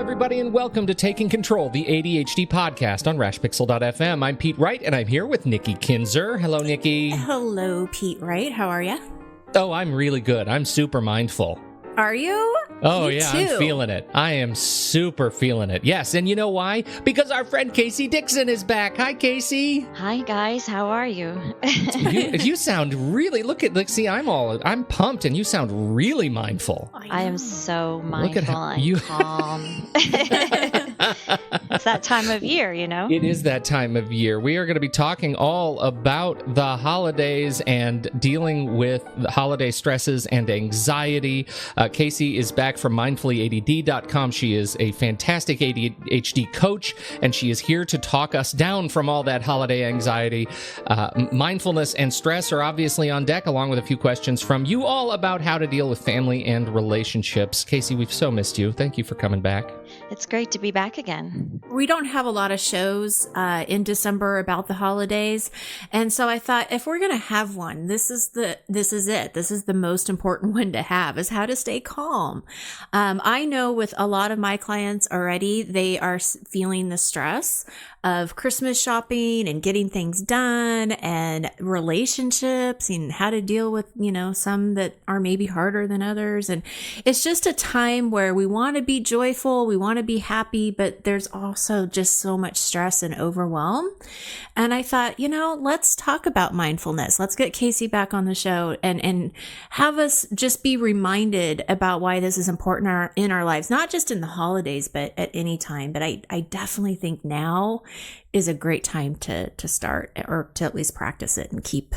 everybody, and welcome to Taking Control, the ADHD podcast on rashpixel.fm. I'm Pete Wright, and I'm here with Nikki Kinzer. Hello, Nikki. Hello, Pete Wright. How are you? Oh, I'm really good. I'm super mindful. Are you? Oh, Me yeah, too. I'm feeling it. I am super feeling it. Yes, and you know why? Because our friend Casey Dixon is back. Hi, Casey. Hi, guys. How are you? you sound really, see, I'm pumped, and you sound really mindful. I am so mindful and calm. It's that time of year, you know? It is that time of year. We are going to be talking all about the holidays and dealing with the holiday stresses and anxiety. Casey is back from mindfullyADD.com. She is a fantastic ADHD coach, and she is here to talk us down from all that holiday anxiety. Mindfulness and stress are obviously on deck, along with a few questions from you all about how to deal with family and relationships. Casey, we've so missed you. Thank you for coming back. It's great to be back again. We don't have a lot of shows in December about the holidays. And so I thought, if we're going to have one, this is it. This is the most important one to have, is how to stay calm. I know with a lot of my clients already, they are feeling the stress of Christmas shopping and getting things done and relationships and how to deal with, some that are maybe harder than others. And it's just a time where we want to be joyful, we want to be happy, but there's also just so much stress and overwhelm. And I thought, let's talk about mindfulness. Let's get Casey back on the show and have us just be reminded about why this is important in our lives, not just in the holidays, but at any time. But I definitely think now is a great time to start, or to at least practice it and keep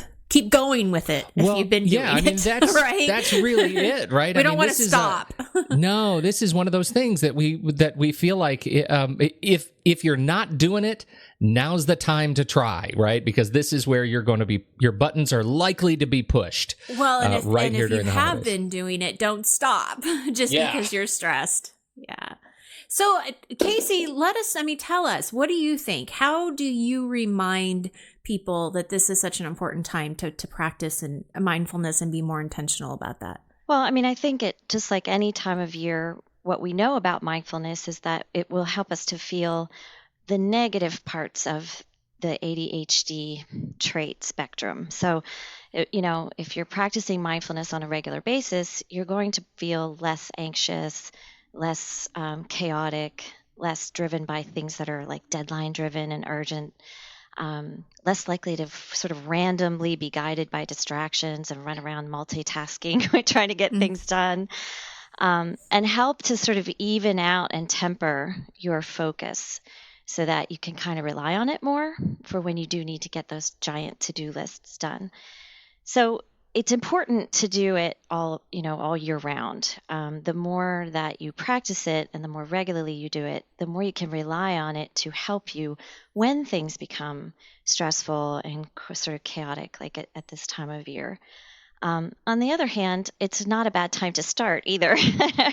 going with it if you've been doing it. That's right? That's really it, right? We don't want to stop. No, this is one of those things that we feel like if you're not doing it, now's the time to try, right? Because this is where your buttons are likely to be pushed. Well, and if you have holidays. been doing it, don't stop just because you're stressed. Yeah. So, Casey, tell us, what do you think? How do you remind people that this is such an important time to practice and mindfulness and be more intentional about that? Well, I think it, just like any time of year, what we know about mindfulness is that it will help us to feel the negative parts of the ADHD trait spectrum. So, if you're practicing mindfulness on a regular basis, you're going to feel less anxious, less chaotic, less driven by things that are like deadline driven and urgent, less likely to sort of randomly be guided by distractions and run around multitasking, trying to get things done, and help to sort of even out and temper your focus so that you can kind of rely on it more for when you do need to get those giant to-do lists done. So it's important to do it all year round. The more that you practice it and the more regularly you do it, the more you can rely on it to help you when things become stressful and sort of chaotic, like at this time of year. On the other hand, it's not a bad time to start either.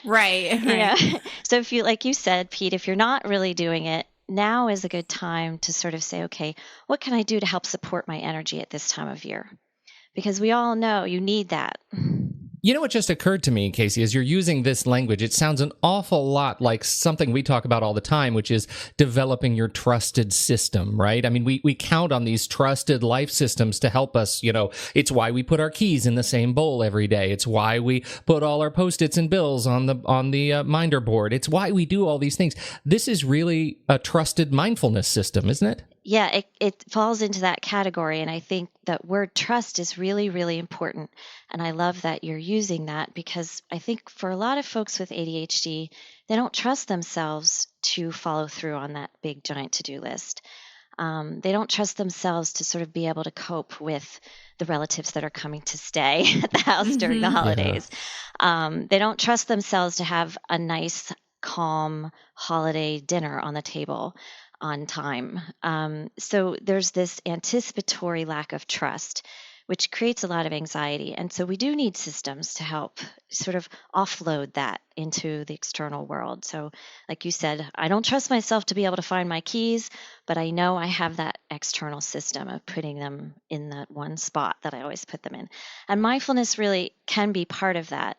Right. So if you, like you said, Pete, if you're not really doing it, now is a good time to sort of say, okay, what can I do to help support my energy at this time of year? Because we all know you need that. You know what just occurred to me, Casey, as you're using this language, it sounds an awful lot like something we talk about all the time, which is developing your trusted system, right? We count on these trusted life systems to help us. It's why we put our keys in the same bowl every day. It's why we put all our Post-its and bills on the minder board. It's why we do all these things. This is really a trusted mindfulness system, isn't it? Yeah, it falls into that category. And I think that word trust is really, really important. And I love that you're using that, because I think for a lot of folks with ADHD, they don't trust themselves to follow through on that big giant to-do list. They don't trust themselves to sort of be able to cope with the relatives that are coming to stay at the house during the holidays. Yeah. They don't trust themselves to have a nice, calm holiday dinner on the table on time. So there's this anticipatory lack of trust, which creates a lot of anxiety. And so we do need systems to help sort of offload that into the external world. So like you said, I don't trust myself to be able to find my keys, but I know I have that external system of putting them in that one spot that I always put them in. And mindfulness really can be part of that.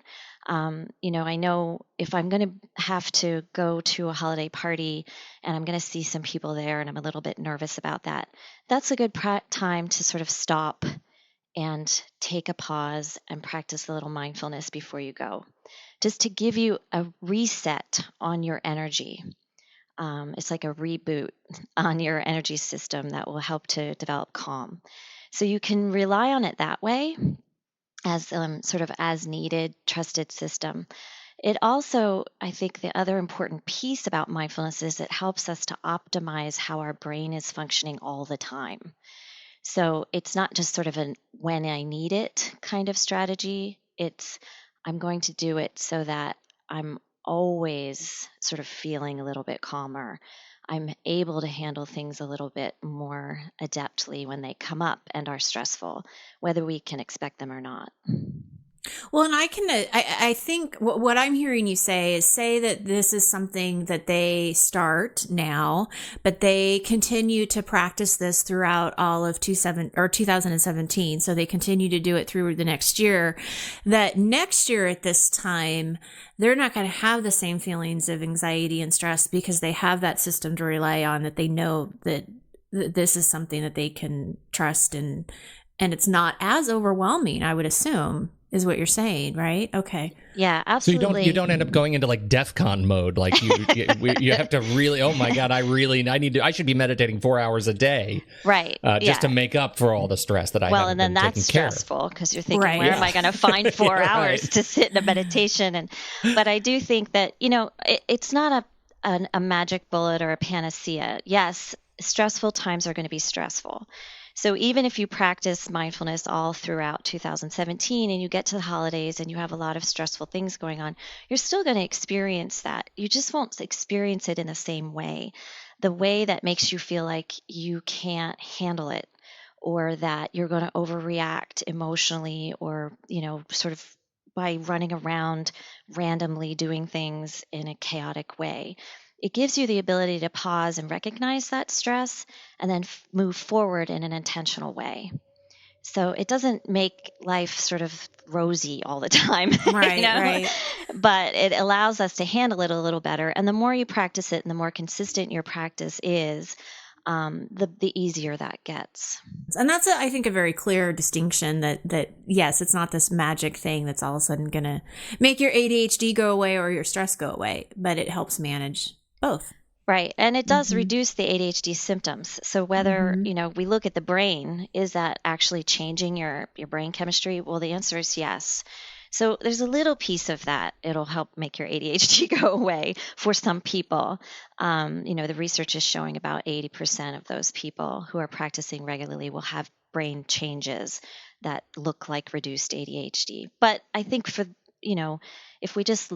I know if I'm going to have to go to a holiday party and I'm going to see some people there and I'm a little bit nervous about that, that's a good time to sort of stop and take a pause and practice a little mindfulness before you go, just to give you a reset on your energy. It's like a reboot on your energy system that will help to develop calm. So you can rely on it that way as sort of as needed, trusted system. It also, I think the other important piece about mindfulness is it helps us to optimize how our brain is functioning all the time. So it's not just sort of an when I need it kind of strategy. It's I'm going to do it so that I'm always sort of feeling a little bit calmer. I'm able to handle things a little bit more adeptly when they come up and are stressful, whether we can expect them or not. Well, and I think what I'm hearing you say that this is something that they start now, but they continue to practice this throughout all of 2017. So they continue to do it through the next year. That next year at this time, they're not going to have the same feelings of anxiety and stress because they have that system to rely on, that they know that this is something that they can trust, and it's not as overwhelming, I would assume, is what you're saying, right? Okay. Yeah, absolutely. So you don't end up going into like DEFCON mode, like you have to really, oh my God, I should be meditating 4 hours a day, right? Just to make up for all the stress that I well, haven't and then been that's taking care stressful because you're thinking, where am I going to find 4 hours to sit in a meditation? But I do think that it's not a magic bullet or a panacea. Yes, stressful times are going to be stressful. So even if you practice mindfulness all throughout 2017 and you get to the holidays and you have a lot of stressful things going on, you're still going to experience that. You just won't experience it in the same way. The way that makes you feel like you can't handle it, or that you're going to overreact emotionally, or, sort of by running around randomly doing things in a chaotic way. It gives you the ability to pause and recognize that stress and then move forward in an intentional way. So it doesn't make life sort of rosy all the time, right, right. But it allows us to handle it a little better. And the more you practice it and the more consistent your practice is, the easier that gets. And that's, I think, a very clear distinction that yes, it's not this magic thing that's all of a sudden going to make your ADHD go away or your stress go away, but it helps manage both. Right. And it does reduce the ADHD symptoms. So whether, we look at the brain, is that actually changing your brain chemistry? Well, the answer is yes. So there's a little piece of that. It'll help make your ADHD go away for some people. The research is showing about 80% of those people who are practicing regularly will have brain changes that look like reduced ADHD. But I think if we just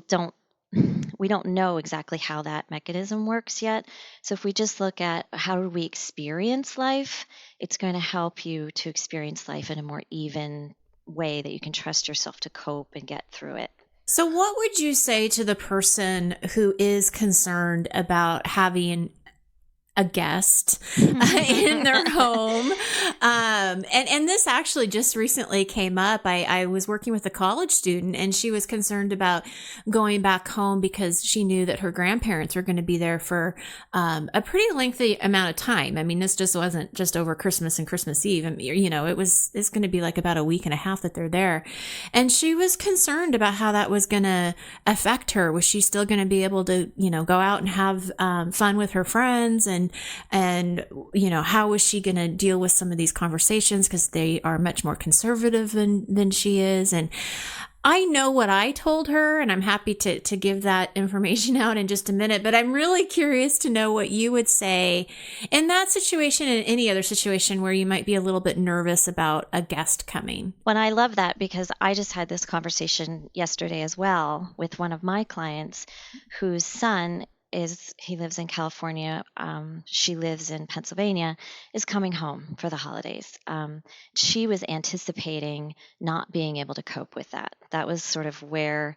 we don't know exactly how that mechanism works yet. So if we just look at how do we experience life, it's going to help you to experience life in a more even way that you can trust yourself to cope and get through it. So what would you say to the person who is concerned about having a guest in their home? And this actually just recently came up. I was working with a college student, and she was concerned about going back home because she knew that her grandparents were going to be there for a pretty lengthy amount of time. I mean, this just wasn't just over Christmas and Christmas Eve. I mean, it's going to be like about a week and a half that they're there. And she was concerned about how that was going to affect her. Was she still going to be able to, go out and have fun with her friends? And how was she going to deal with some of these conversations, because they are much more conservative than she is. And I know what I told her, and I'm happy to give that information out in just a minute, but I'm really curious to know what you would say in that situation and any other situation where you might be a little bit nervous about a guest coming. Well, I love that, because I just had this conversation yesterday as well with one of my clients whose son he lives in California. She lives in Pennsylvania, is coming home for the holidays. She was anticipating not being able to cope with that. That was sort of where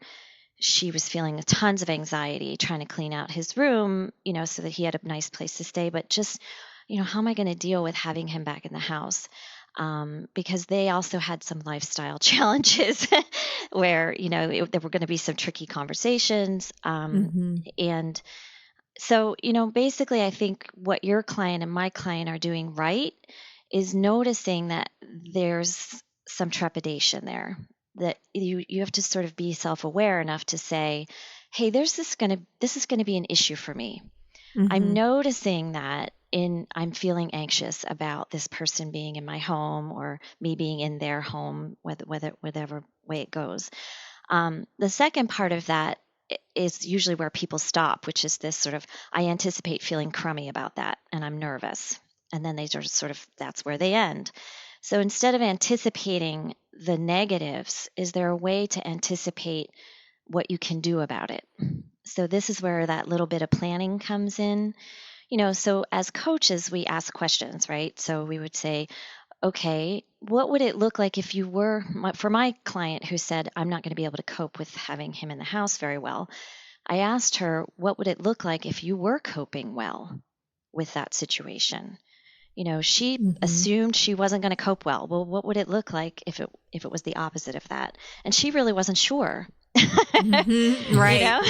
she was feeling tons of anxiety, trying to clean out his room, so that he had a nice place to stay. But just, how am I going to deal with having him back in the house? because they also had some lifestyle challenges where, there were going to be some tricky conversations. And so, basically, I think what your client and my client are doing right is noticing that there's some trepidation there, that you have to sort of be self-aware enough to say, hey, this is going to be an issue for me. I'm noticing that I'm feeling anxious about this person being in my home or me being in their home, whatever way it goes. The second part of that is usually where people stop, which is this sort of, I anticipate feeling crummy about that and I'm nervous. And then they sort of, that's where they end. So instead of anticipating the negatives, is there a way to anticipate what you can do about it? So this is where that little bit of planning comes in. So as coaches, we ask questions, right? So we would say, okay, what would it look like if you were, for my client who said, I'm not going to be able to cope with having him in the house very well, I asked her, what would it look like if you were coping well with that situation? She assumed she wasn't going to cope well. Well, what would it look like if it was the opposite of that? And she really wasn't sure. Right.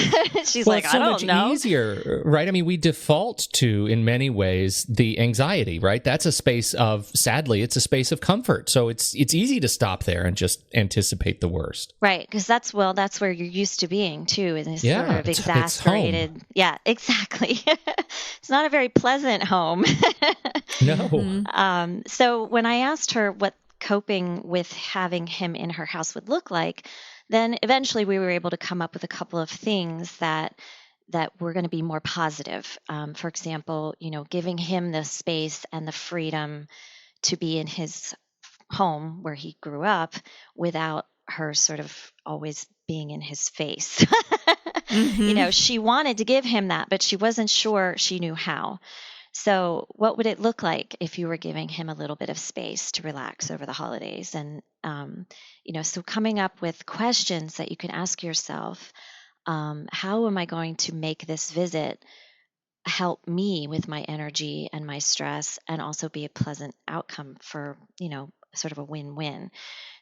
She's well, like, it's so I don't much know. easier, right? I mean, we default to, in many ways, the anxiety, right? That's a space of, sadly, it's a space of comfort. So it's easy to stop there and just anticipate the worst. Right, because that's where you're used to being too, in this sort of it's exasperated. home. Yeah, exactly. It's not a very pleasant home. No. So when I asked her what coping with having him in her house would look like, then eventually we were able to come up with a couple of things that were going to be more positive. For example, giving him the space and the freedom to be in his home where he grew up without her sort of always being in his face. She wanted to give him that, but she wasn't sure she knew how. So what would it look like if you were giving him a little bit of space to relax over the holidays? And, so coming up with questions that you can ask yourself, how am I going to make this visit help me with my energy and my stress and also be a pleasant outcome for, sort of a win-win.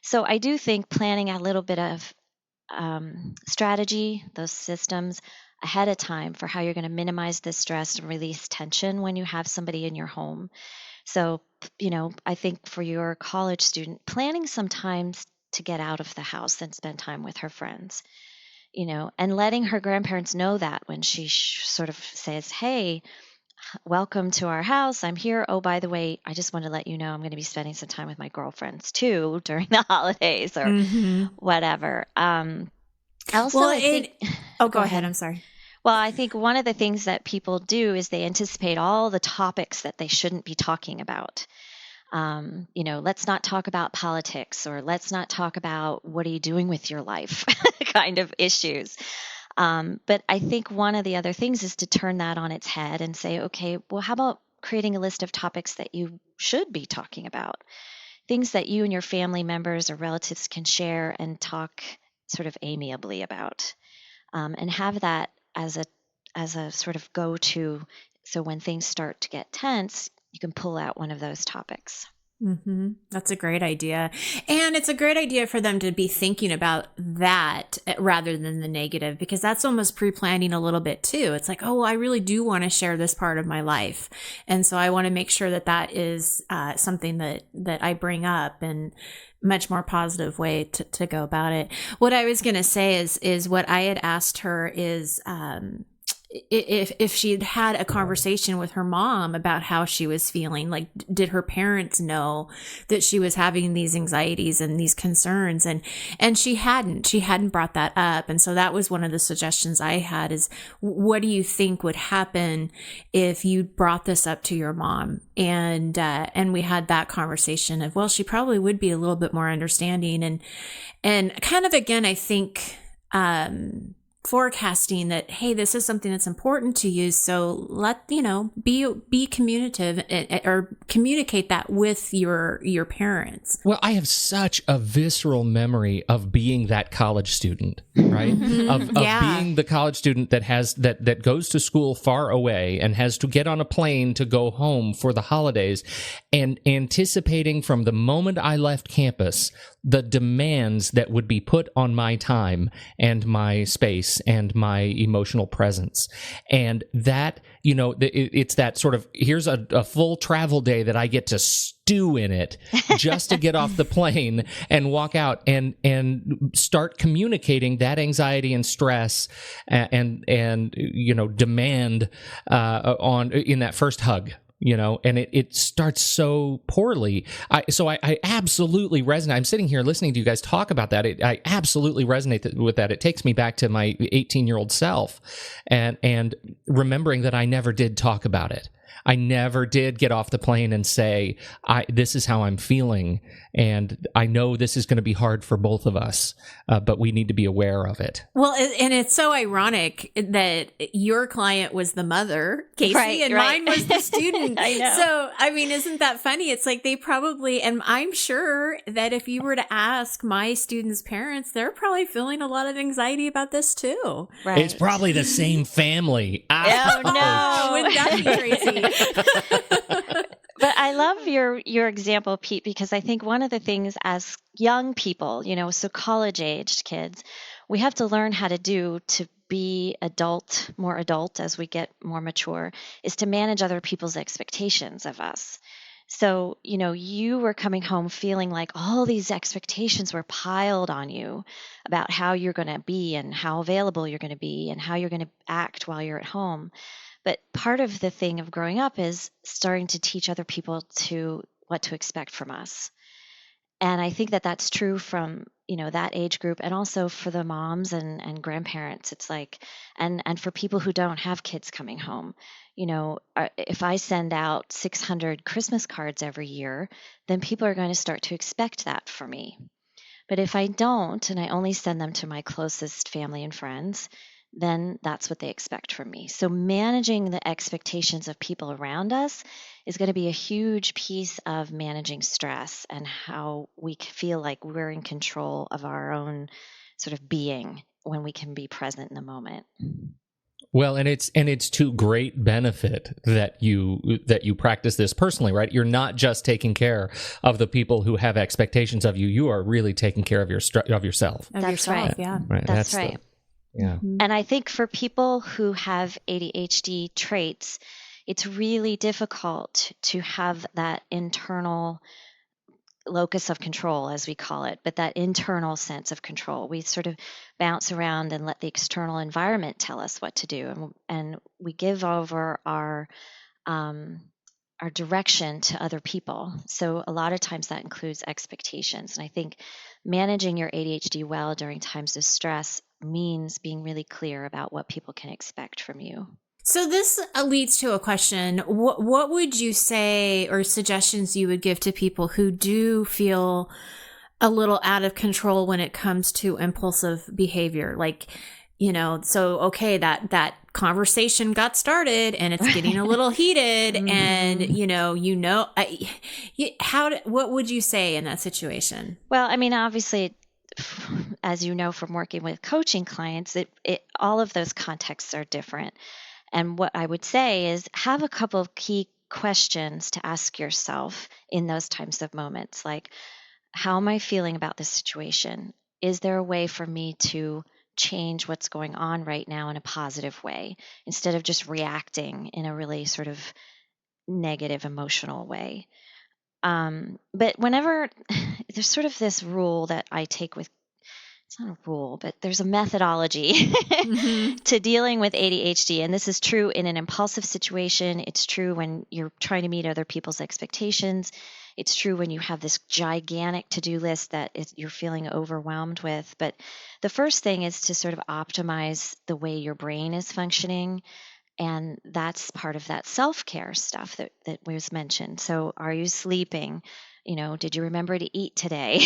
So I do think planning a little bit of strategy, those systems ahead of time for how you're going to minimize the stress and release tension when you have somebody in your home. So, I think for your college student, planning sometimes to get out of the house and spend time with her friends, and letting her grandparents know that when she sort of says, hey, welcome to our house. I'm here. Oh, by the way, I just want to let you know I'm going to be spending some time with my girlfriends too during the holidays or whatever. Also, Well, I think. go ahead. I'm sorry. Well, I think one of the things that people do is they anticipate all the topics that they shouldn't be talking about. Let's not talk about politics, or let's not talk about what are you doing with your life kind of issues. But I think one of the other things is to turn that on its head and say, okay, well, how about creating a list of topics that you should be talking about? Things that you and your family members or relatives can share and talk sort of amiably about, and have that as a sort of go-to. So when things start to get tense, you can pull out one of those topics. That's a great idea. And it's a great idea for them to be thinking about that rather than the negative, because that's almost pre-planning a little bit too. It's like, oh, I really do want to share this part of my life. And so I want to make sure that is something that I bring up and much more positive way to go about it. What I was going to say is what I had asked her is, if she'd had a conversation with her mom about how she was feeling, like, did her parents know that she was having these anxieties and these concerns? And she hadn't brought that up. And so that was one of the suggestions I had is, what do you think would happen if you brought this up to your mom? And we had that conversation of, well, she probably would be a little bit more understanding and kind of, again, I think, forecasting that, hey, this is something that's important to you. So be communicative or communicate that with your parents. Well, I have such a visceral memory of being that college student, right? Of being the college student that goes to school far away and has to get on a plane to go home for the holidays, and anticipating from the moment I left campus the demands that would be put on my time and my space and my emotional presence. And that, it's that sort of, here's a full travel day that I get to stew in it just to get off the plane and walk out and start communicating that anxiety and stress and demand in that first hug. And it starts so poorly. I absolutely resonate. I'm sitting here listening to you guys talk about that. I absolutely resonate with that. It takes me back to my 18-year-old self and remembering that I never did talk about it. I never did get off the plane and say, this is how I'm feeling, and I know this is going to be hard for both of us, but we need to be aware of it. Well, and it's so ironic that your client was the mother, Casey, and mine was the student. I know. So, I mean, isn't that funny? It's like they probably, and I'm sure that if you were to ask my students' parents, they're probably feeling a lot of anxiety about this too. Right. It's probably the same family. Oh, no. Wouldn't that be crazy? But I love your example, Pete, because I think one of the things as young people, so college-aged kids, we have to learn how to do to be more adult as we get more mature, is to manage other people's expectations of us. So, you were coming home feeling like all these expectations were piled on you about how you're going to be and how available you're going to be and how you're going to act while you're at home. But part of the thing of growing up is starting to teach other people what to expect from us. And I think that that's true from, that age group, and also for the moms and grandparents. It's like, and for people who don't have kids coming home, if I send out 600 Christmas cards every year, then people are going to start to expect that for me. But if I don't, and I only send them to my closest family and friends, then that's what they expect from me. So managing the expectations of people around us is going to be a huge piece of managing stress and how we feel like we're in control of our own sort of being when we can be present in the moment. Well, and it's to great benefit that you practice this personally, right? You're not just taking care of the people who have expectations of you. You are really taking care of yourself. That's right. Yeah. Right. That's right. Yeah. And I think for people who have ADHD traits, it's really difficult to have that internal locus of control, as we call it, but that internal sense of control. We sort of bounce around and let the external environment tell us what to do, and we give over our direction to other people. So a lot of times that includes expectations. And I think managing your ADHD well during times of stress means being really clear about what people can expect from you. So this leads to a question. What would you say, or suggestions you would give to people who do feel a little out of control when it comes to impulsive behavior? Like, so, okay, that conversation got started and it's getting a little heated and, what would you say in that situation? Well, I mean, obviously, as you know from working with coaching clients, all of those contexts are different. And what I would say is have a couple of key questions to ask yourself in those types of moments, like, how am I feeling about this situation? Is there a way for me to change what's going on right now in a positive way instead of just reacting in a really sort of negative emotional way? But whenever there's sort of this rule that I take with, it's not a rule, but there's a methodology to dealing with ADHD. And this is true in an impulsive situation. It's true when you're trying to meet other people's expectations. It's true when you have this gigantic to-do list that you're feeling overwhelmed with. But the first thing is to sort of optimize the way your brain is functioning. And that's part of that self-care stuff that was mentioned. So are you sleeping? Did you remember to eat today?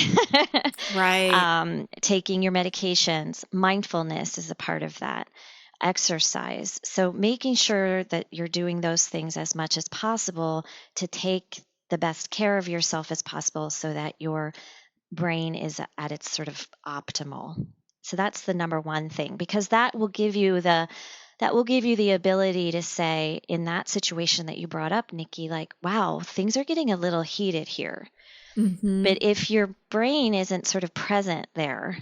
Right. Taking your medications. Mindfulness is a part of that. Exercise. So making sure that you're doing those things as much as possible to take the best care of yourself as possible so that your brain is at its sort of optimal. So that's the number one thing, because that will give you the ability to say, in that situation that you brought up, Nikki, like, wow, things are getting a little heated here. Mm-hmm. But if your brain isn't sort of present there,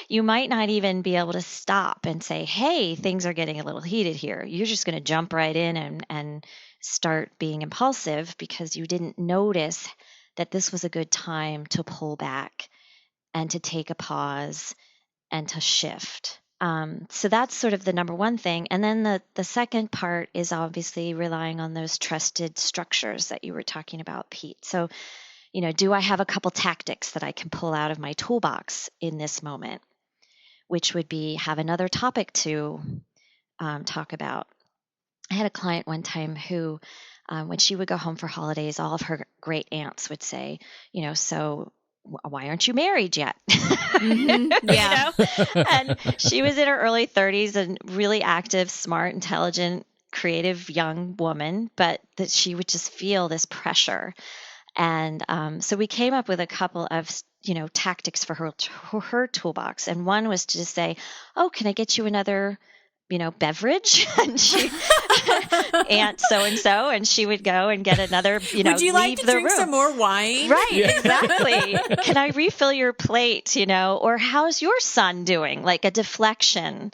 you might not even be able to stop and say, hey, things are getting a little heated here. You're just going to jump right in and start being impulsive because you didn't notice that this was a good time to pull back and to take a pause and to shift. So that's sort of the number one thing. And then the second part is obviously relying on those trusted structures that you were talking about, Pete. So, do I have a couple tactics that I can pull out of my toolbox in this moment, which would be have another topic to talk about. I had a client one time who, when she would go home for holidays, all of her great aunts would say, so why aren't you married yet? Mm-hmm. Yeah. And she was in her early 30s and really active, smart, intelligent, creative young woman, but that she would just feel this pressure. And so we came up with a couple of, tactics for her toolbox. And one was to just say, oh, can I get you another, beverage? And she, Aunt so-and-so, and she would go and get another, Would you like leave to the drink room. some more wine? Right, exactly. Can I refill your plate, or how's your son doing? Like a deflection.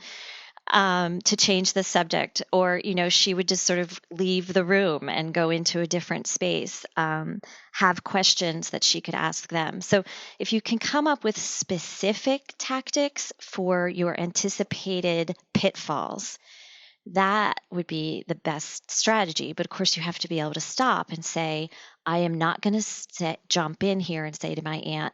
To change the subject, or she would just sort of leave the room and go into a different space, have questions that she could ask them. So if you can come up with specific tactics for your anticipated pitfalls, that would be the best strategy. But of course, you have to be able to stop and say, I am not going to jump in here and say to my aunt,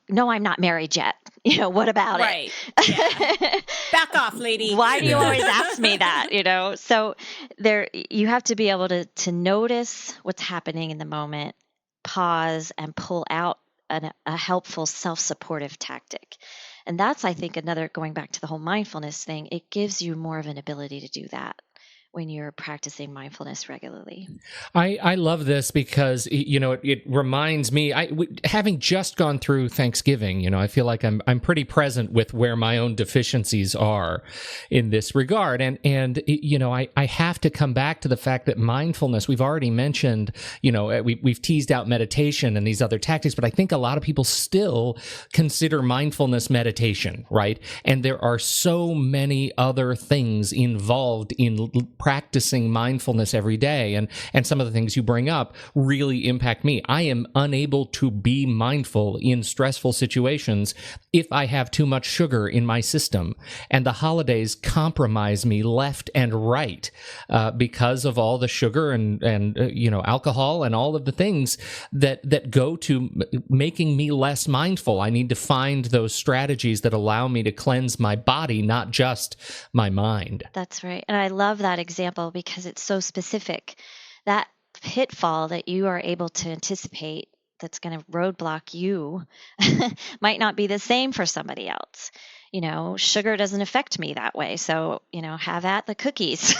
no, I'm not married yet. What about Right. it? Yeah. Back off, lady. Why do you always ask me that? So there, you have to be able to notice what's happening in the moment, pause, and pull out a helpful self-supportive tactic. And that's, I think, another, going back to the whole mindfulness thing, it gives you more of an ability to do that when you're practicing mindfulness regularly. I love this because, it reminds me, having just gone through Thanksgiving, I feel like I'm pretty present with where my own deficiencies are in this regard. And I have to come back to the fact that mindfulness, we've already mentioned, we've teased out meditation and these other tactics, but I think a lot of people still consider mindfulness meditation, right? And there are so many other things involved in practicing mindfulness every day. And some of the things you bring up really impact me. I am unable to be mindful in stressful situations if I have too much sugar in my system. And the holidays compromise me left and right because of all the sugar and alcohol and all of the things that go to making me less mindful. I need to find those strategies that allow me to cleanse my body, not just my mind. That's right. And I love that example because it's so specific. That pitfall that you are able to anticipate that's going to roadblock you might not be the same for somebody else. Sugar doesn't affect me that way. So, have at the cookies.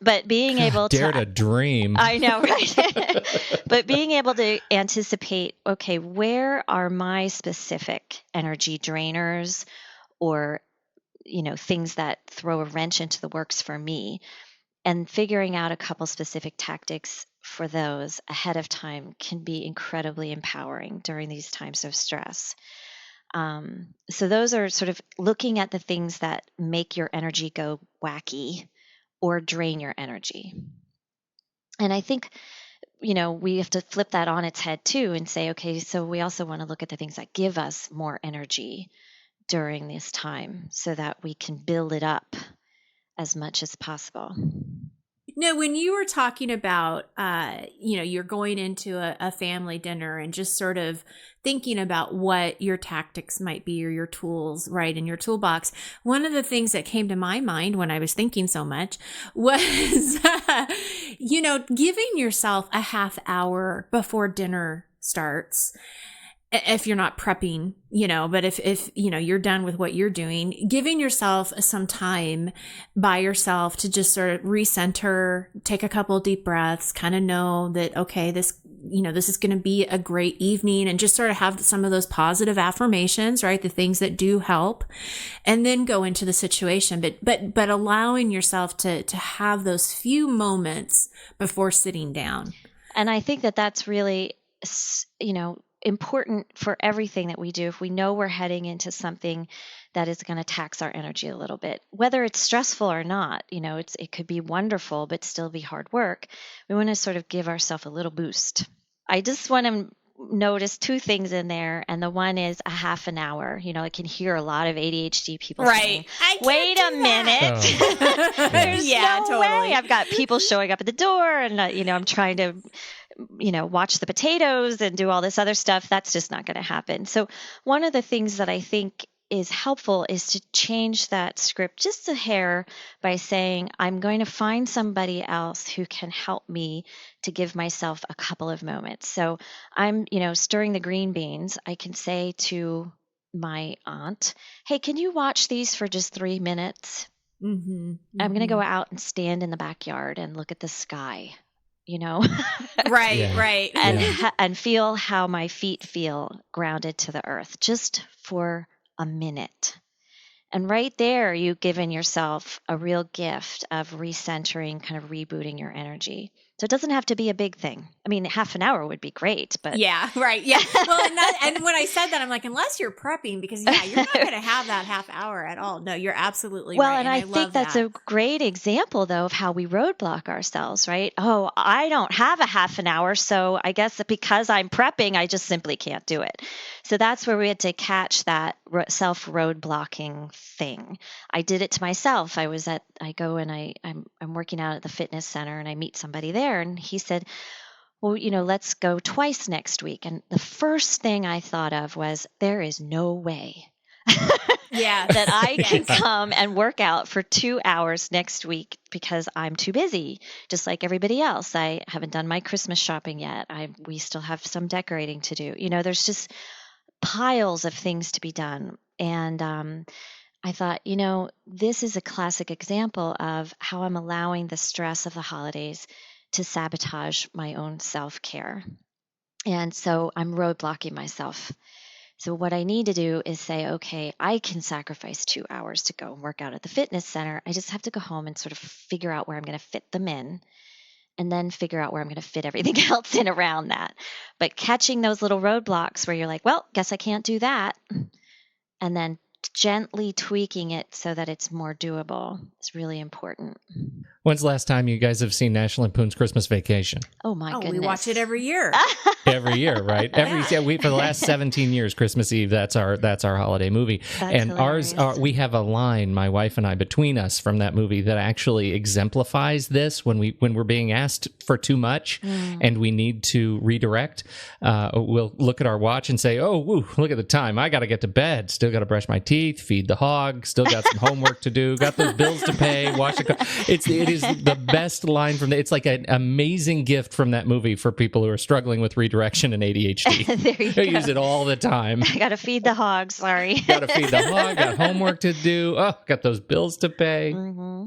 But being able to... Dare to dream. I know, right? But being able to anticipate, okay, where are my specific energy drainers or things that throw a wrench into the works for me, and figuring out a couple specific tactics for those ahead of time can be incredibly empowering during these times of stress. So those are sort of looking at the things that make your energy go wacky or drain your energy. And I think, we have to flip that on its head too and say, okay, so we also want to look at the things that give us more energy during this time so that we can build it up as much as possible. No, when you were talking about, you're going into a family dinner and just sort of thinking about what your tactics might be or your tools, right, in your toolbox, one of the things that came to my mind when I was thinking so much was, Giving yourself a half hour before dinner starts, if you're not prepping, but if you're done with what you're doing, giving yourself some time by yourself to just sort of recenter, take a couple of deep breaths, kind of know that, okay, this is going to be a great evening, and just sort of have some of those positive affirmations, right? The things that do help, and then go into the situation, but allowing yourself to have those few moments before sitting down. And I think that that's really, important for everything that we do. If we know we're heading into something that is going to tax our energy a little bit, whether it's stressful or not, it could be wonderful, but still be hard work. We want to sort of give ourselves a little boost. I just want to notice two things in there. And the one is a half an hour. I can hear a lot of ADHD people saying, wait a minute. Oh. There's no totally. way. I've got people showing up at the door, and, I'm trying to watch the potatoes and do all this other stuff. That's just not going to happen. So one of the things that I think is helpful is to change that script just a hair by saying, I'm going to find somebody else who can help me to give myself a couple of moments. So I'm, stirring the green beans. I can say to my aunt, hey, can you watch these for just 3 minutes? Mm-hmm. I'm going to go out and stand in the backyard and look at the sky. Right, Yeah. right. And feel how my feet feel grounded to the earth just for a minute. And right there, you've given yourself a real gift of recentering, kind of rebooting your energy. So it doesn't have to be a big thing. I mean, half an hour would be great, but Yeah, right. Yeah. Well, and when I said that, I'm like, unless you're prepping, because you're not going to have that half hour at all. No, you're absolutely well, right. and I love think that's that. a great example, though, of how we roadblock ourselves, right? Oh, I don't have a half an hour, so I guess that because I'm prepping, I just simply can't do it. So that's where we had to catch that self-roadblocking thing. I did it to myself. I'm working out at the fitness center, and I meet somebody there, and he said, well, let's go twice next week. And the first thing I thought of was, there is no way Yeah. that I can come and work out for 2 hours next week because I'm too busy, just like everybody else. I haven't done my Christmas shopping yet. We still have some decorating to do. There's just piles of things to be done. And I thought, this is a classic example of how I'm allowing the stress of the holidays to sabotage my own self-care. And so I'm roadblocking myself. So what I need to do is say, okay, I can sacrifice 2 hours to go and work out at the fitness center. I just have to go home and sort of figure out where I'm going to fit them in, and then figure out where I'm going to fit everything else in around that. But catching those little roadblocks where you're like, well, guess I can't do that, and then gently tweaking it so that it's more doable is really important. When's the last time you guys have seen National Lampoon's Christmas Vacation? Oh my goodness. We watch it every year. Every year, right? For the last 17 years, Christmas Eve, that's our holiday movie. That's and hilarious. we have a line, my wife and I, between us from that movie that actually exemplifies this when we're being asked for too much and we need to redirect. We'll look at our watch and say, oh, woo, look at the time. I got to get to bed. Still got to brush my teeth, feed the hog, still got some homework to do, got those bills to pay, wash the car. It is the best line from it's like an amazing gift from that movie for people who are struggling with redirection and ADHD. There you They go. use it all the time. I got to feed the hog, sorry. Got to feed the hog, got homework to do, got those bills to pay. Well,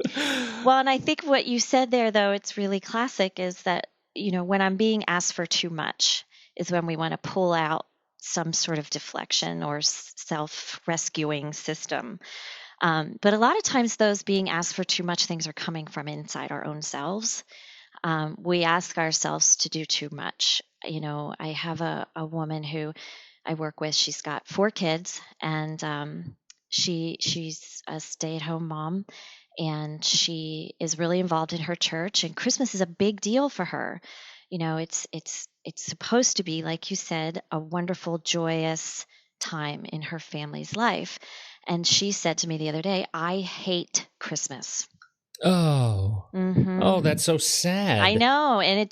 and I think what you said there, though, it's really classic, is that, when I'm being asked for too much is when we want to pull out some sort of deflection or self-rescuing system. But a lot of times those being asked for too much things are coming from inside our own selves. We ask ourselves to do too much. I have a woman who I work with. She's got 4 kids, and she's a stay-at-home mom, and she is really involved in her church, and Christmas is a big deal for her. It's supposed to be, like you said, a wonderful, joyous time in her family's life. And she said to me the other day, I hate Christmas. Oh, oh, that's so sad. I know. And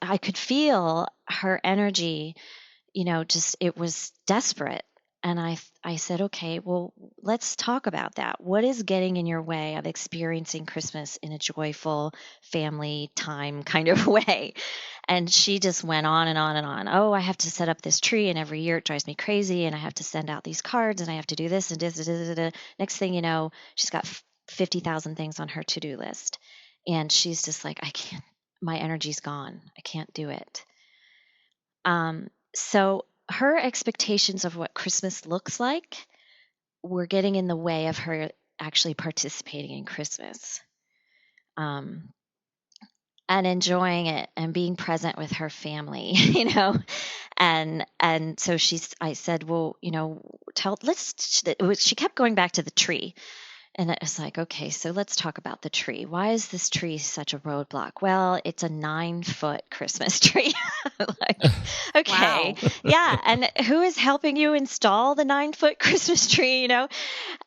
I could feel her energy, it was desperate. And I said, okay, well, let's talk about that. What is getting in your way of experiencing Christmas in a joyful family time kind of way? And she just went on and on and on. Oh, I have to set up this tree, and every year it drives me crazy, and I have to send out these cards, and I have to do this and this. Next thing you know, she's got 50,000 things on her to-do list. And she's just like, I can't, my energy's gone. I can't do it. So her expectations of what Christmas looks like were getting in the way of her actually participating in Christmas, and enjoying it and being present with her family, and so I said, well, she kept going back to the tree. And it was like, okay, so let's talk about the tree. Why is this tree such a roadblock? Well, it's a 9-foot Christmas tree. Like, okay, Wow. yeah. And who is helping you install the 9-foot Christmas tree?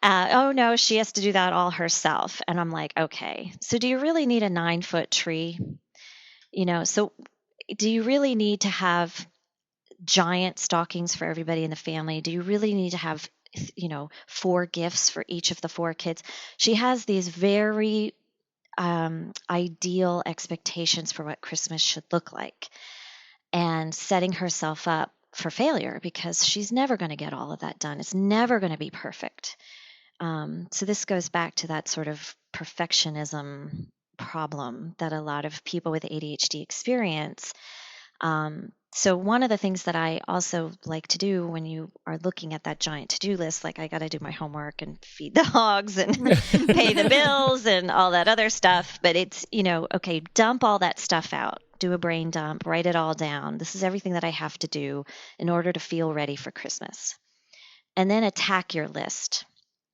Oh no, she has to do that all herself. And I'm like, okay, so do you really need a 9-foot tree? So do you really need to have giant stockings for everybody in the family? Do you really need to have 4 gifts for each of the 4 kids? She has these very ideal expectations for what Christmas should look like, and setting herself up for failure because she's never going to get all of that done. It's never going to be perfect. So this goes back to that sort of perfectionism problem that a lot of people with ADHD experience. So one of the things that I also like to do when you are looking at that giant to-do list, like I got to do my homework and feed the hogs and pay the bills and all that other stuff. But it's, okay, dump all that stuff out, do a brain dump, write it all down. This is everything that I have to do in order to feel ready for Christmas. And then attack your list.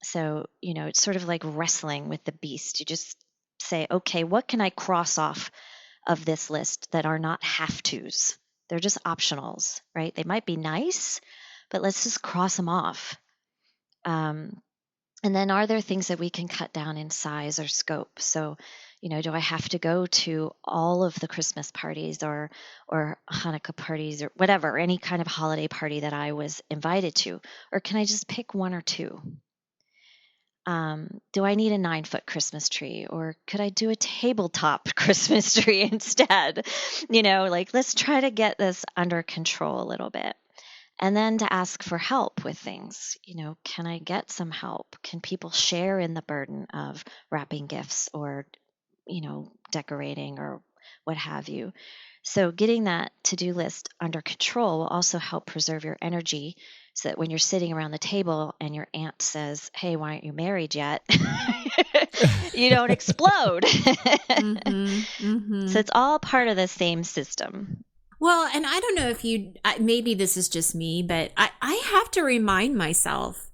So, it's sort of like wrestling with the beast. You just say, okay, what can I cross off of this list that are not have-tos? They're just optionals, right? They might be nice, but let's just cross them off. And then are there things that we can cut down in size or scope? So, do I have to go to all of the Christmas parties or Hanukkah parties or whatever, any kind of holiday party that I was invited to? Or can I just pick 1 or 2? Do I need a 9-foot Christmas tree, or could I do a tabletop Christmas tree instead? Let's try to get this under control a little bit. And then to ask for help with things. Can I get some help? Can people share in the burden of wrapping gifts or, decorating or what have you? So getting that to-do list under control will also help preserve your energy, so that when you're sitting around the table and your aunt says, hey, why aren't you married yet? You don't explode. So it's all part of the same system. Well, and I don't know if maybe this is just me, but I have to remind myself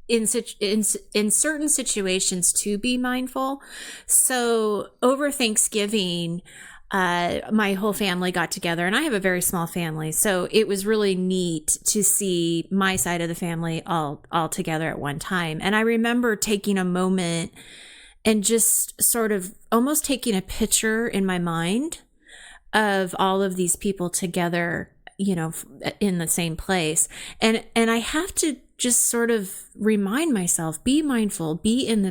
in certain situations to be mindful. So over Thanksgiving, my whole family got together, and I have a very small family. So it was really neat to see my side of the family all together at one time. And I remember taking a moment and just sort of almost taking a picture in my mind of all of these people together, in the same place. And I have to just sort of remind myself, be mindful, be in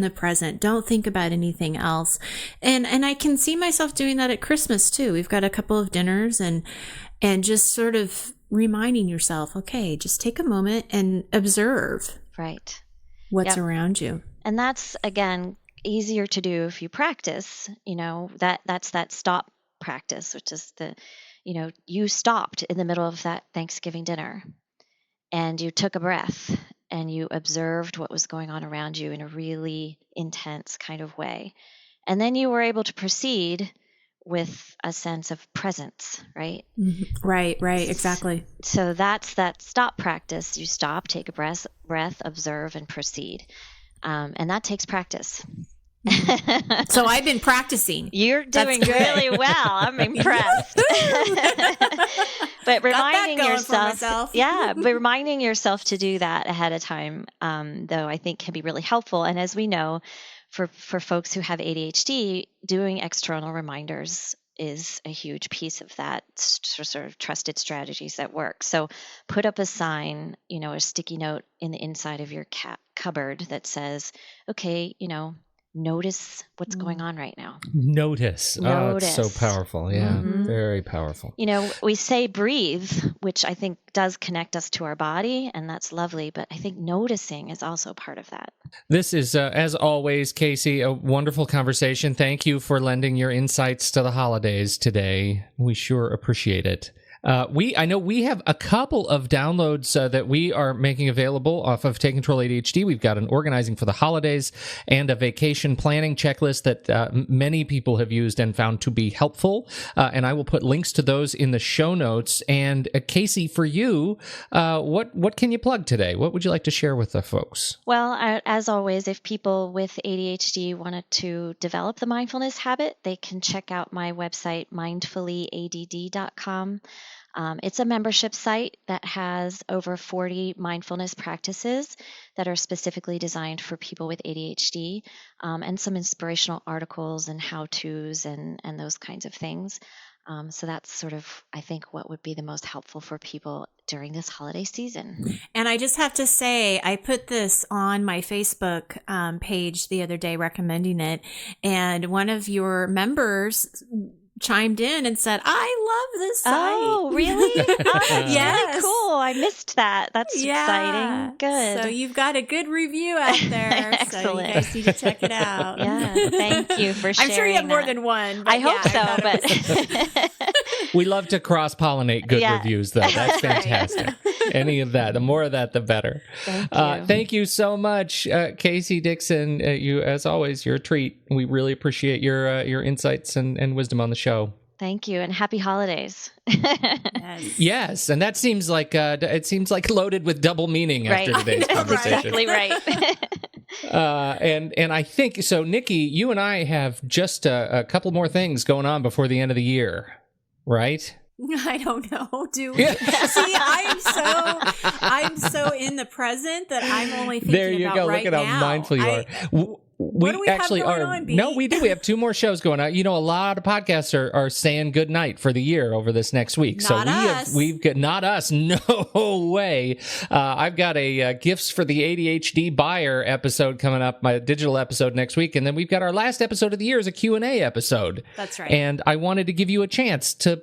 the present. Don't think about anything else. And I can see myself doing that at Christmas too. We've got a couple of dinners and just sort of reminding yourself, okay, just take a moment and observe Right. what's around you. And that's, again, easier to do if you practice, that's that stop practice, which is you stopped in the middle of that Thanksgiving dinner and you took a breath and you observed what was going on around you in a really intense kind of way. And then you were able to proceed with a sense of presence, right? Mm-hmm. Right, exactly. So that's that stop practice. You stop, take a breath, observe, and proceed. And that takes practice. So I've been practicing. You're doing really well. I'm impressed. But reminding yourself, but reminding yourself to do that ahead of time, though, I think can be really helpful. And as we know, for folks who have ADHD, doing external reminders is a huge piece of that, sort of trusted strategies that work. So put up a sign, a sticky note in the inside of your cupboard that says, okay, notice what's going on right now. Notice. Oh, it's so powerful. Yeah, very powerful. We say breathe, which I think does connect us to our body, and that's lovely, but I think noticing is also part of that. This is, as always, Casey, a wonderful conversation. Thank you for lending your insights to the holidays today. We sure appreciate it. I know we have a couple of downloads that we are making available off of Take Control ADHD. We've got an organizing for the holidays and a vacation planning checklist that many people have used and found to be helpful. And I will put links to those in the show notes. And Casey, for you, what can you plug today? What would you like to share with the folks? Well, as always, if people with ADHD wanted to develop the mindfulness habit, they can check out my website, mindfullyadd.com. It's a membership site that has over 40 mindfulness practices that are specifically designed for people with ADHD, and some inspirational articles and how-tos and those kinds of things. So that's sort of, I think, what would be the most helpful for people during this holiday season. And I just have to say, I put this on my Facebook page the other day recommending it, and one of your members chimed in and said, I love this site. Oh, really? Oh, that's yes. really cool. I missed that. That's exciting. Good. So you've got a good review out there. Excellent. So you guys need to check it out. Yeah, thank you for sharing. I'm sure you have more that. than one. I hope so, but we love to cross-pollinate good reviews, though. That's fantastic. Any of that. The more of that, the better. Thank you. Thank you so much, Casey Dixon. You, as always, you're a treat. We really appreciate your insights and wisdom on the show. Thank you, and happy holidays. Yes, and that seems like it seems like loaded with double meaning after today's conversation. Exactly right. And I think so, Nikki. You and I have just a couple more things going on before the end of the year, right? I don't know. Do we? See, I'm so in the present that I'm only thinking there you about go. right Look at now. how mindful you are. What do we actually have going are. on, B? No, we do. We have two more shows going on. A lot of podcasts are saying good night for the year over this next week. Not us. We've got not us. No way. I've got a gifts for the ADHD buyer episode coming up, my digital episode next week, and then we've got our last episode of the year is a Q&A episode. That's right. And I wanted to give you a chance to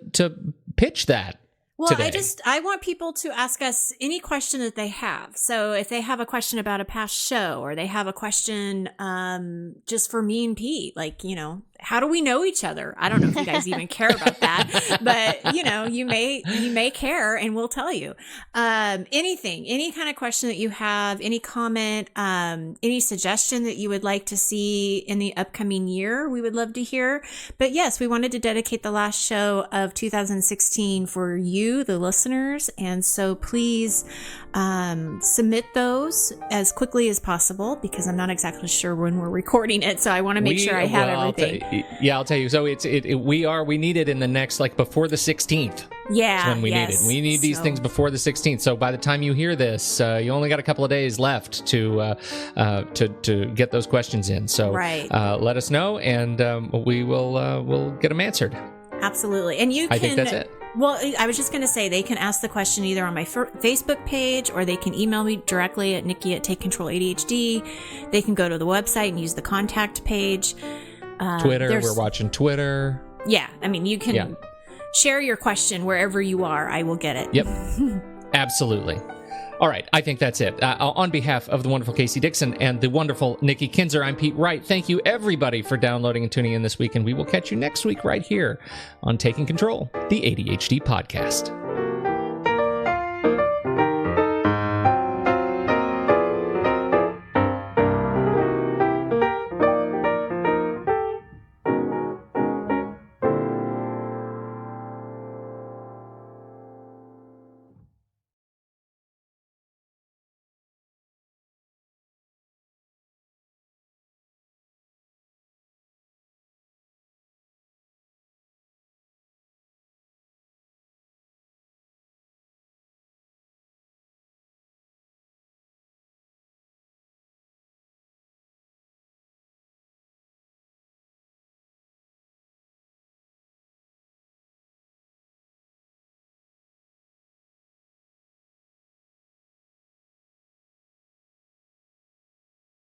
pitch that. Well, today. I want people to ask us any question that they have. So if they have a question about a past show, or they have a question just for me and Pete, like, how do we know each other? I don't know if you guys even care about that, but you may care, and we'll tell you. Anything, any kind of question that you have, any comment, any suggestion that you would like to see in the upcoming year, we would love to hear. But yes, we wanted to dedicate the last show of 2016 for you, the listeners. And so please submit those as quickly as possible, because I'm not exactly sure when we're recording it. So I want to make sure I have everything. I'll tell you. So we need it in the next, before the 16th. Yeah. When we need it. We need these things before the 16th. So by the time you hear this, you only got a couple of days left to get those questions in. So let us know, and we'll get them answered. Absolutely. And I think that's it. Well, I was just going to say, they can ask the question either on my Facebook page, or they can email me directly at Nikki@TakeControlADHD. They can go to the website and use the contact page. Twitter, we're watching Twitter. Yeah, I mean, you can share your question wherever you are. I will get it. Yep, absolutely. All right, I think that's it. On behalf of the wonderful Casey Dixon and the wonderful Nikki Kinzer, I'm Pete Wright. Thank you, everybody, for downloading and tuning in this week, and we will catch you next week right here on Taking Control, the ADHD podcast.